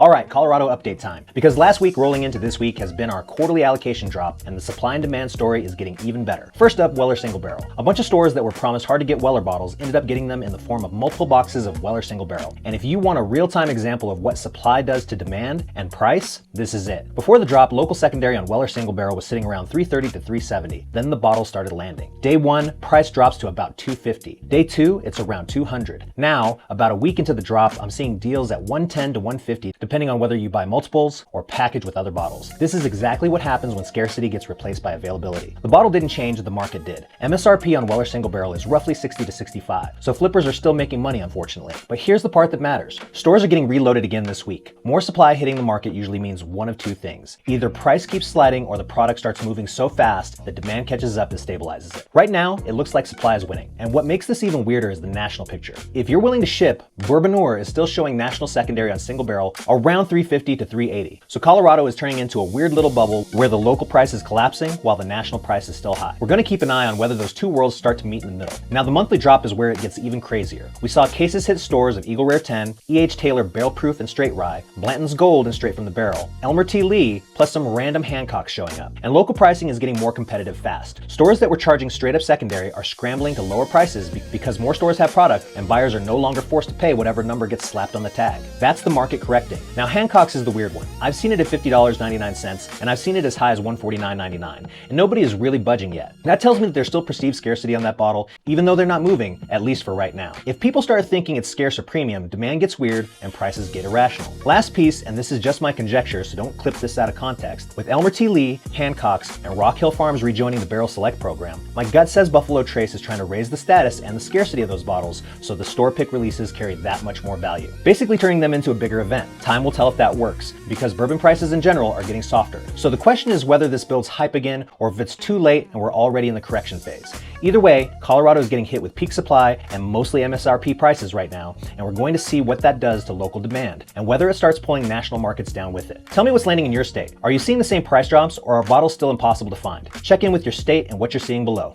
All right, Colorado update time. Because last week rolling into this week has been our quarterly allocation drop, and the supply and demand story is getting even better. First up, Weller Single Barrel. A bunch of stores that were promised hard to get Weller bottles ended up getting them in the form of multiple boxes of Weller Single Barrel. And if you want a real-time example of what supply does to demand and price, this is it. Before the drop, local secondary on Weller Single Barrel was sitting around $330 to $370. Then the bottles started landing. Day 1, price drops to about $250. Day 2, it's around $200. Now, about a week into the drop, I'm seeing deals at $110 to $150, depending on whether you buy multiples or package with other bottles. This is exactly what happens when scarcity gets replaced by availability. The bottle didn't change, the market did. MSRP on Weller Single Barrel is roughly $60 to $65, so flippers are still making money, unfortunately. But here's the part that matters. Stores are getting reloaded again this week. More supply hitting the market usually means one of two things. Either price keeps sliding or the product starts moving so fast that demand catches up and stabilizes it. Right now, it looks like supply is winning. And what makes this even weirder is the national picture. If you're willing to ship, Bourbonneur is still showing national secondary on Single Barrel around $350 to $380. So Colorado is turning into a weird little bubble where the local price is collapsing while the national price is still high. We're going to keep an eye on whether those two worlds start to meet in the middle. Now, the monthly drop is where it gets even crazier. We saw cases hit stores of Eagle Rare 10, E.H. Taylor Barrel Proof and Straight Rye, Blanton's Gold and Straight from the Barrel, Elmer T. Lee, plus some random Hancocks showing up. And local pricing is getting more competitive fast. Stores that were charging straight up secondary are scrambling to lower prices because more stores have product and buyers are no longer forced to pay whatever number gets slapped on the tag. That's the market correcting. Now, Hancocks is the weird one. I've seen it at $50.99 and I've seen it as high as $149.99, and nobody is really budging yet. That tells me that there's still perceived scarcity on that bottle, even though they're not moving, at least for right now. If people start thinking it's scarce or premium, demand gets weird and prices get irrational. Last piece, and this is just my conjecture, so don't clip this out of context. With Elmer T. Lee, Hancocks, and Rock Hill Farms rejoining the Barrel Select program, my gut says Buffalo Trace is trying to raise the status and the scarcity of those bottles so the store pick releases carry that much more value, basically turning them into a bigger event. Time will tell if that works, because bourbon prices in general are getting softer. So the question is whether this builds hype again or if it's too late and we're already in the correction phase. Either way, Colorado is getting hit with peak supply and mostly MSRP prices right now, and we're going to see what that does to local demand and whether it starts pulling national markets down with it. Tell me what's landing in your state. Are you seeing the same price drops or are bottles still impossible to find? Check in with your state and what you're seeing below.